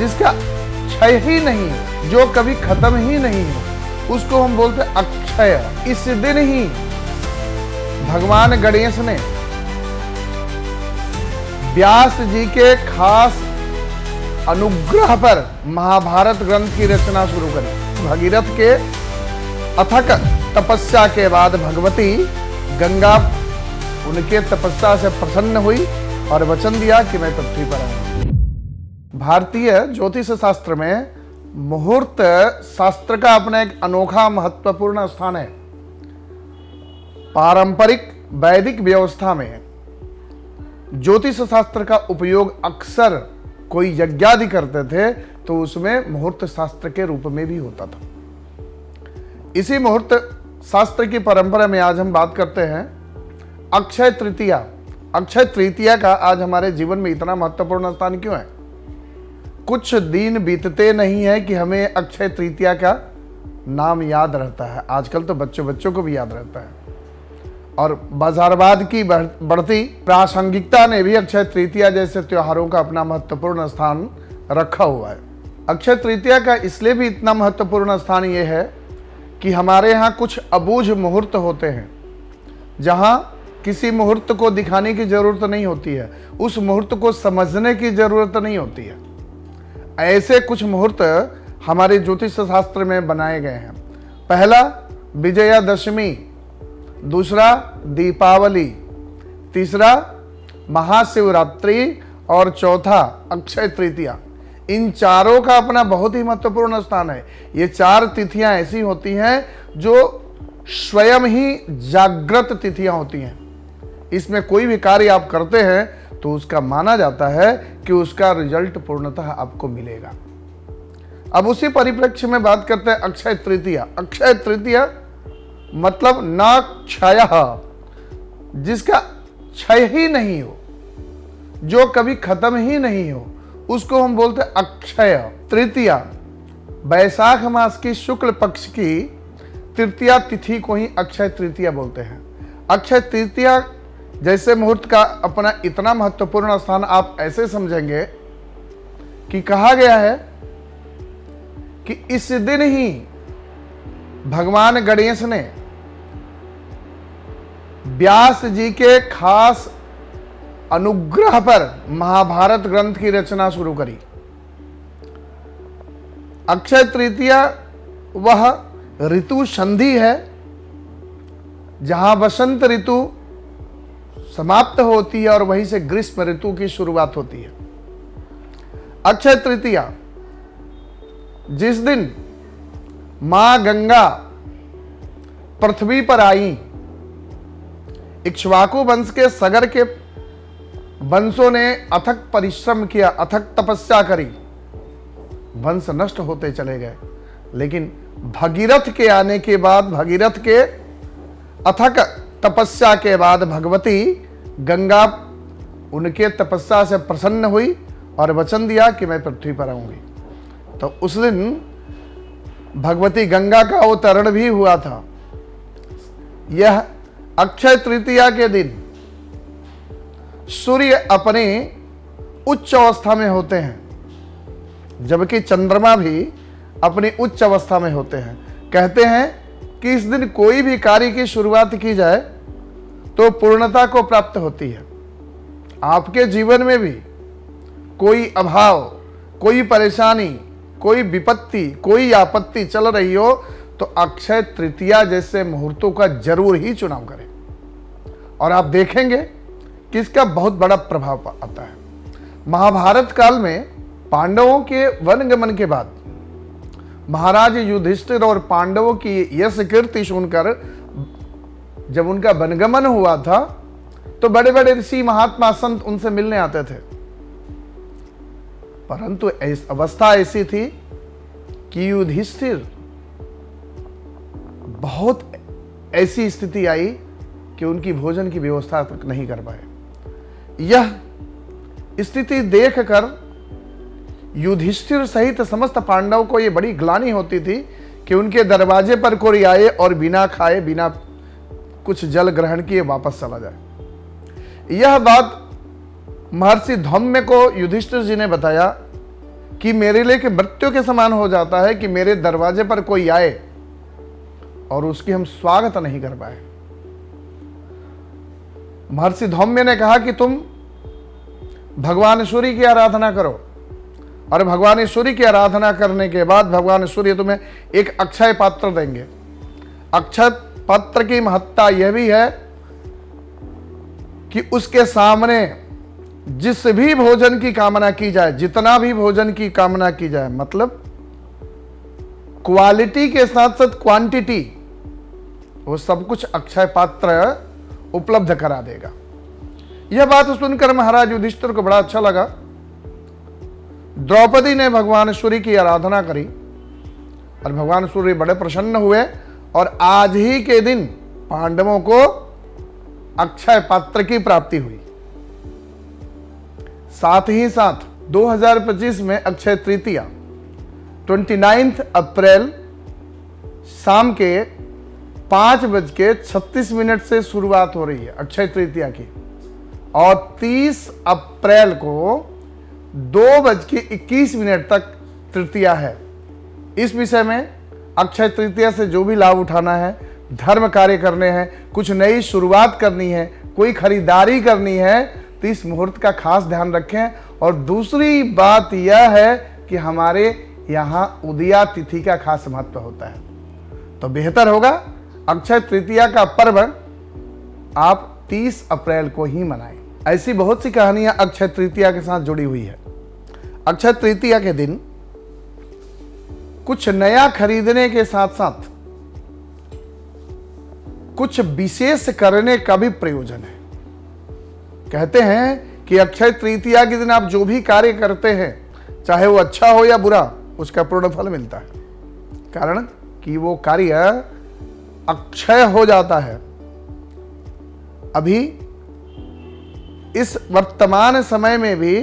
जिसका क्षय ही नहीं, जो कभी खत्म ही नहीं हो, उसको हम बोलते हैं अक्षय। इस दिन ही भगवान गणेश ने व्यास जी के खास अनुग्रह पर महाभारत ग्रंथ की रचना शुरू करी। भगीरथ के अथक तपस्या के बाद भगवती गंगा उनके तपस्या से प्रसन्न हुई और वचन दिया कि मैं पृथ्वी पर आऊंगी। भारतीय ज्योतिष शास्त्र में मुहूर्त शास्त्र का अपना एक अनोखा महत्वपूर्ण स्थान है। पारंपरिक वैदिक व्यवस्था में ज्योतिष शास्त्र का उपयोग अक्सर कोई यज्ञादि करते थे तो उसमें मुहूर्त शास्त्र के रूप में भी होता था। इसी मुहूर्त शास्त्र की परंपरा में आज हम बात करते हैं अक्षय तृतीया। अक्षय तृतीया का आज हमारे जीवन में इतना महत्वपूर्ण स्थान क्यों है? कुछ दिन बीतते नहीं है कि हमें अक्षय तृतीया का नाम याद रहता है। आजकल तो बच्चों को भी याद रहता है और बाजारवाद की बढ़ती प्रासंगिकता ने भी अक्षय तृतीया जैसे त्योहारों का अपना महत्वपूर्ण स्थान रखा हुआ है। अक्षय तृतीया का इसलिए भी इतना महत्वपूर्ण स्थान ये है कि हमारे यहाँ कुछ अबूझ मुहूर्त होते हैं जहाँ किसी मुहूर्त को दिखाने की जरूरत नहीं होती है, उस मुहूर्त को समझने की जरूरत नहीं होती है। ऐसे कुछ मुहूर्त हमारे ज्योतिष शास्त्र में बनाए गए हैं। पहला विजयादशमी, दूसरा दीपावली, तीसरा महाशिवरात्रि और चौथा अक्षय तृतीया। इन चारों का अपना बहुत ही महत्वपूर्ण स्थान है। ये चार तिथियां ऐसी होती हैं जो स्वयं ही जागृत तिथियां होती हैं। इसमें कोई भी कार्य आप करते हैं तो उसका माना जाता है कि उसका रिजल्ट पूर्णतः आपको मिलेगा। अब उसी परिप्रेक्ष्य में बात करते हैं अक्षय तृतीया। अक्षय तृतीया मतलब न क्षय, जिसका क्षय ही नहीं हो, जो कभी खत्म ही नहीं हो, उसको हम बोलते हैं अक्षय तृतीया। वैशाख मास की शुक्ल पक्ष की तृतीया तिथि को ही अक्षय तृतीया बोलते हैं। अक्षय तृतीया जैसे मुहूर्त का अपना इतना महत्वपूर्ण स्थान आप ऐसे समझेंगे कि कहा गया है कि इस दिन ही भगवान गणेश ने व्यास जी के खास अनुग्रह पर महाभारत ग्रंथ की रचना शुरू करी। अक्षय तृतीया वह ऋतु संधि है जहां वसंत ऋतु समाप्त होती है और वहीं से ग्रीष्म ऋतु की शुरुआत होती है। अक्षय तृतीया जिस दिन मां गंगा पृथ्वी पर आई, इक्ष्वाकु वंश के सगर के वंशों ने अथक परिश्रम किया, अथक तपस्या करी, वंश नष्ट होते चले गए। लेकिन भगीरथ के आने के बाद, भगीरथ के अथक तपस्या के बाद भगवती गंगा उनके तपस्या से प्रसन्न हुई और वचन दिया कि मैं पृथ्वी पर आऊंगी। तो उस दिन भगवती गंगा का अवतरण भी हुआ था। यह अक्षय तृतीया के दिन सूर्य अपने उच्च अवस्था में होते हैं, जबकि चंद्रमा भी अपनी उच्च अवस्था में होते हैं। कहते हैं कि इस दिन कोई भी कार्य की शुरुआत की जाए तो पूर्णता को प्राप्त होती है। आपके जीवन में भी कोई अभाव, कोई परेशानी, कोई विपत्ति, कोई आपत्ति चल रही हो तो अक्षय तृतीया जैसे मुहूर्तों का जरूर ही चुनाव करें और आप देखेंगे कि इसका बहुत बड़ा प्रभाव आता है। महाभारत काल में पांडवों के वनगमन के बाद महाराज युधिष्ठिर और पांडवों की यश कीर्ति सुनकर जब उनका वनगमन हुआ था तो बड़े बड़े ऋषि महात्मा संत उनसे मिलने आते थे, परंतु अवस्था ऐसी थी कि युधिष्ठिर बहुत ऐसी स्थिति आई कि उनकी भोजन की व्यवस्था तक नहीं कर पाए। यह स्थिति देखकर युधिष्ठिर सहित समस्त पांडव को यह बड़ी ग्लानि होती थी कि उनके दरवाजे पर कोई आए और बिना खाए, बिना कुछ जल ग्रहण किए वापस चला जाए। यह बात महर्षि धौम्य को युधिष्ठिर जी ने बताया कि मेरे लिए कि मृत्यु के समान हो जाता है कि मेरे दरवाजे पर कोई आए और उसकी हम स्वागत नहीं कर पाए। महर्षि धौम्य ने कहा कि तुम भगवान सूर्य की आराधना करो, और भगवान सूर्य की आराधना करने के बाद भगवान सूर्य तुम्हें एक अक्षय पात्र देंगे। अक्षय पात्र की महत्ता यह भी है कि उसके सामने जिस भी भोजन की कामना की जाए, जितना भी भोजन की कामना की जाए, मतलब क्वालिटी के साथ साथ क्वांटिटी, वो सब कुछ अक्षय पात्र उपलब्ध करा देगा। यह बात सुनकर महाराज युधिष्ठिर को बड़ा अच्छा लगा। द्रौपदी ने भगवान सूर्य की आराधना करी और भगवान सूर्य बड़े प्रसन्न हुए, और आज ही के दिन पांडवों को अक्षय पात्र की प्राप्ति हुई। साथ ही साथ 2025 में अक्षय तृतीया 29 अप्रैल शाम के 5:36 से शुरुआत हो रही है अक्षय तृतीया की, और 30 अप्रैल को 2:21 तक तृतीया है। इस विषय में अक्षय तृतीया से जो भी लाभ उठाना है, धर्म कार्य करने हैं, कुछ नई शुरुआत करनी है, कोई खरीदारी करनी है, तो इस मुहूर्त का खास ध्यान रखें। और दूसरी बात यह है कि हमारे यहाँ उदया तिथि का खास महत्व होता है, तो बेहतर होगा अक्षय तृतीया का पर्व आप 30 अप्रैल को ही मनाएं। ऐसी बहुत सी कहानियां अक्षय तृतीया के साथ जुड़ी हुई है। अक्षय तृतीया के दिन कुछ नया खरीदने के साथ साथ कुछ विशेष करने का भी प्रयोजन है। कहते हैं कि अक्षय तृतीया के दिन आप जो भी कार्य करते हैं, चाहे वो अच्छा हो या बुरा, उसका पूर्ण फल मिलता है, कारण कि वो कार्य अक्षय हो जाता है। अभी इस वर्तमान समय में भी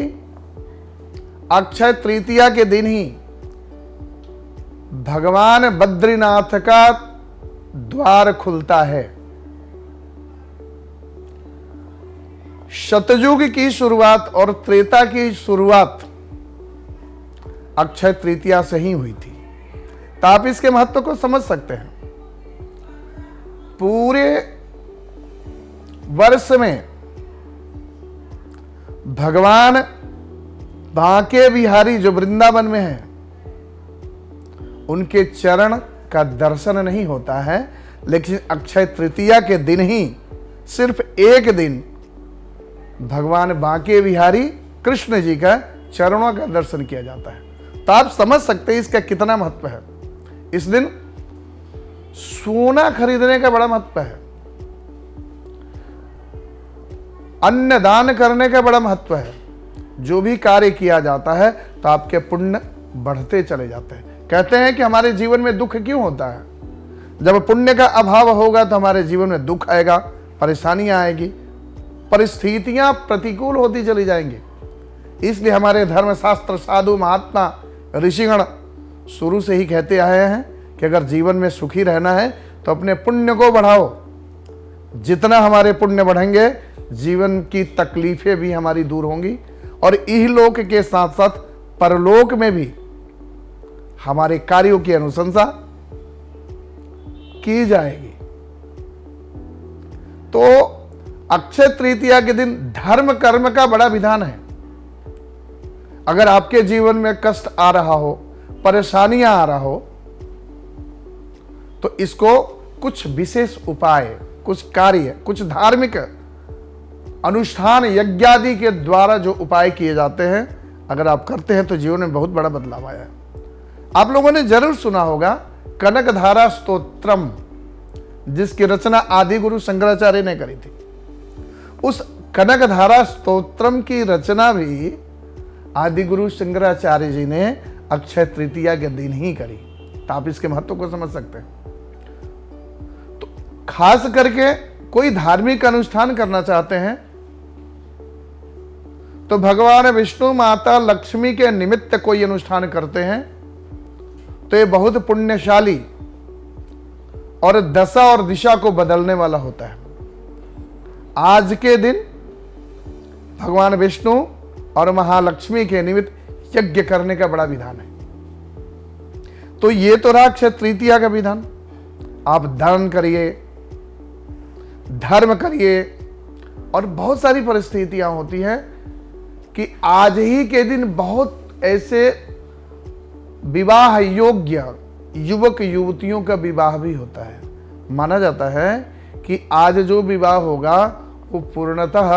अक्षय तृतीया के दिन ही भगवान बद्रीनाथ का द्वार खुलता है। शतयुग की शुरुआत और त्रेता की शुरुआत अक्षय तृतीया से ही हुई थी, तो आप इसके महत्व को समझ सकते हैं। पूरे वर्ष में भगवान बांके बिहारी जो वृंदावन में है, उनके चरण का दर्शन नहीं होता है, लेकिन अक्षय तृतीया के दिन ही, सिर्फ एक दिन, भगवान बांके बिहारी कृष्ण जी का चरणों का दर्शन किया जाता है। तो आप समझ सकते हैं इसका कितना महत्व है। इस दिन सोना खरीदने का बड़ा महत्व है, अन्न दान करने का बड़ा महत्व है। जो भी कार्य किया जाता है तो आपके पुण्य बढ़ते चले जाते हैं। कहते हैं कि हमारे जीवन में दुख क्यों होता है? जब पुण्य का अभाव होगा तो हमारे जीवन में दुख आएगा, परेशानियां आएगी, परिस्थितियां प्रतिकूल होती चली जाएंगी। इसलिए हमारे धर्मशास्त्र, साधु, महात्मा, ऋषिगण शुरू से ही कहते आए हैं कि अगर जीवन में सुखी रहना है तो अपने पुण्य को बढ़ाओ। जितना हमारे पुण्य बढ़ेंगे, जीवन की तकलीफें भी हमारी दूर होंगी, और इहलोक के साथ साथ परलोक में भी हमारे कार्यों की अनुशंसा की जाएगी। तो अक्षय तृतीया के दिन धर्म कर्म का बड़ा विधान है। अगर आपके जीवन में कष्ट आ रहा हो, परेशानियां आ रहा हो, तो इसको कुछ विशेष उपाय, कुछ कार्य, कुछ धार्मिक अनुष्ठान, यज्ञादि के द्वारा जो उपाय किए जाते हैं, अगर आप करते हैं तो जीवन में बहुत बड़ा बदलाव आया है। आप लोगों ने जरूर सुना होगा कनकधारा स्तोत्रम, जिसकी रचना आदि गुरु शंकराचार्य ने करी थी। उस कनकधारा स्तोत्रम की रचना भी आदि गुरु शंकराचार्य जी ने अक्षय तृतीया के दिन ही करी। तो आप इसके महत्व को समझ सकते हैं। तो खास करके कोई धार्मिक अनुष्ठान करना चाहते हैं तो भगवान विष्णु, माता लक्ष्मी के निमित्त कोई अनुष्ठान करते हैं तो ये बहुत पुण्यशाली और दशा और दिशा को बदलने वाला होता है। आज के दिन भगवान विष्णु और महालक्ष्मी के निमित्त यज्ञ करने का बड़ा विधान है। तो ये तो रहा अक्षय तृतीया का विधान। आप दान करिए, धर्म करिए, और बहुत सारी परिस्थितियां होती हैं कि आज ही के दिन बहुत ऐसे विवाह योग्य युवक युवतियों का विवाह भी होता है। माना जाता है कि आज जो विवाह होगा वो पूर्णतः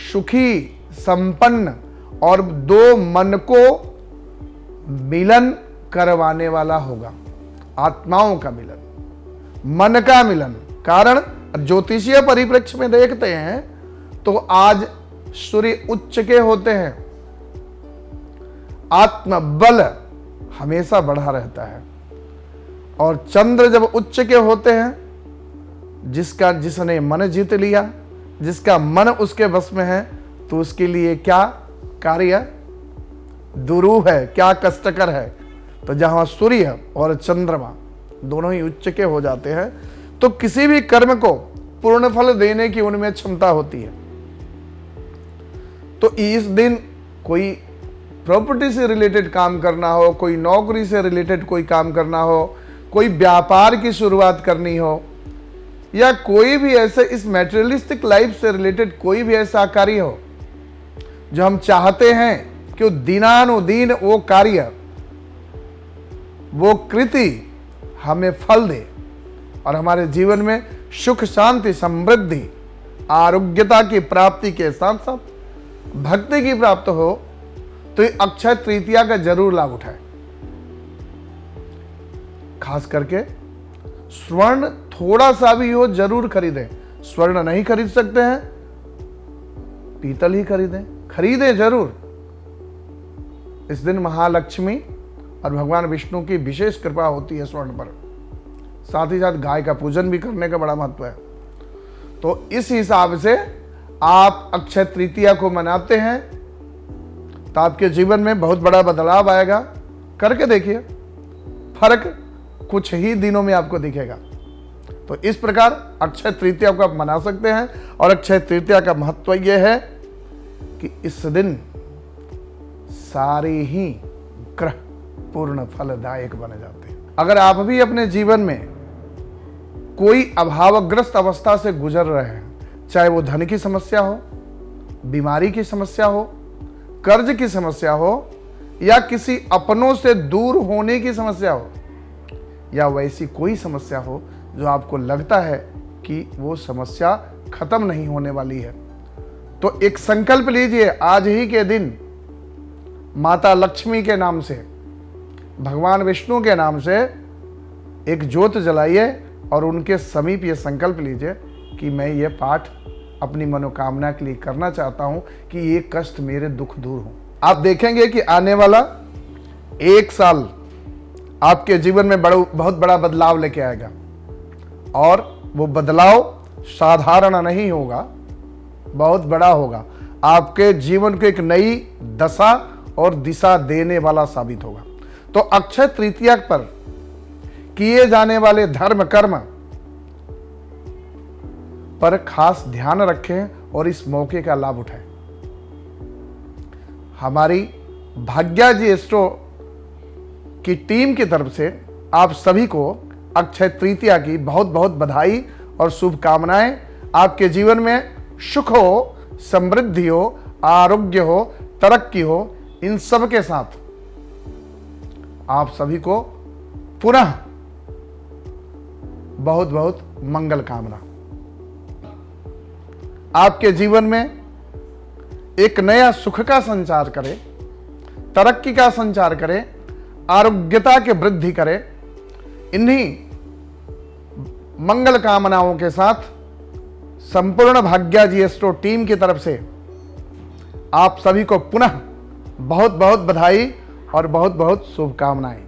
सुखी, संपन्न और दो मन को मिलन करवाने वाला होगा। आत्माओं का मिलन, मन का मिलन। कारण ज्योतिषीय परिप्रेक्ष्य में देखते हैं तो आज सूर्य उच्च के होते हैं, आत्मबल हमेशा बढ़ा रहता है, और चंद्र जब उच्च के होते हैं, जिसने मन जीत लिया, जिसका मन उसके वश में है, तो उसके लिए क्या कार्य दुरूह है, क्या कष्टकर है। तो जहां सूर्य और चंद्रमा दोनों ही उच्च के हो जाते हैं तो किसी भी कर्म को पूर्ण फल देने की उनमें क्षमता होती है। तो इस दिन कोई प्रॉपर्टी से रिलेटेड काम करना हो, कोई नौकरी से रिलेटेड कोई काम करना हो, कोई व्यापार की शुरुआत करनी हो, या कोई भी ऐसे इस मैटेरियलिस्टिक लाइफ से रिलेटेड कोई भी ऐसा कार्य हो जो हम चाहते हैं कि दिनानुदिन वो कार्य, वो कृति हमें फल दे और हमारे जीवन में सुख, शांति, समृद्धि, आरोग्यता की प्राप्ति के साथ साथ भक्ति की प्राप्त हो, तो ये अक्षय तृतीया का जरूर लाभ उठाए। खास करके स्वर्ण थोड़ा सा भी हो जरूर खरीदें। स्वर्ण नहीं खरीद सकते हैं, पीतल ही खरीदें जरूर। इस दिन महालक्ष्मी और भगवान विष्णु की विशेष कृपा होती है स्वर्ण पर। साथ ही साथ गाय का पूजन भी करने का बड़ा महत्व है। तो इस हिसाब से आप अक्षय तृतीया को मनाते हैं तो आपके जीवन में बहुत बड़ा बदलाव आएगा। करके देखिए, फर्क कुछ ही दिनों में आपको दिखेगा। तो इस प्रकार अक्षय तृतीया को आप मना सकते हैं। और अक्षय तृतीया का महत्व यह है कि इस दिन सारे ही ग्रह पूर्ण फलदायक बने जाते हैं। अगर आप भी अपने जीवन में कोई अभावग्रस्त अवस्था से गुजर रहे हैं, चाहे वो धन की समस्या हो, बीमारी की समस्या हो, कर्ज की समस्या हो, या किसी अपनों से दूर होने की समस्या हो, या वैसी कोई समस्या हो जो आपको लगता है कि वो समस्या खत्म नहीं होने वाली है, तो एक संकल्प लीजिए। आज ही के दिन माता लक्ष्मी के नाम से, भगवान विष्णु के नाम से एक ज्योत जलाइए और उनके समीप ये संकल्प लीजिए कि मैं ये पाठ अपनी मनोकामना के लिए करना चाहता हूं कि ये कष्ट मेरे दुख दूर हो। आप देखेंगे कि आने वाला एक साल आपके जीवन में बहुत बड़ा बदलाव लेके आएगा, और वो बदलाव साधारण नहीं होगा, बहुत बड़ा होगा। आपके जीवन को एक नई दशा और दिशा देने वाला साबित होगा। तो अक्षय तृतीया पर किए जाने वाले धर्म कर्म पर खास ध्यान रखें और इस मौके का लाभ उठाएं। हमारी भाग्याजी एस्ट्रो की टीम की तरफ से आप सभी को अक्षय तृतीया की बहुत बहुत बधाई और शुभकामनाएं। आपके जीवन में सुख हो, समृद्धि हो, आरोग्य हो, तरक्की हो, इन सब के साथ आप सभी को पुनः बहुत बहुत मंगल कामना। आपके जीवन में एक नया सुख का संचार करे, तरक्की का संचार करे, आरोग्यता की वृद्धि करे। इन्हीं मंगल कामनाओं के साथ संपूर्ण भाग्याजी एस्ट्रो टीम की तरफ से आप सभी को पुनः बहुत बहुत बधाई और बहुत बहुत शुभकामनाएं।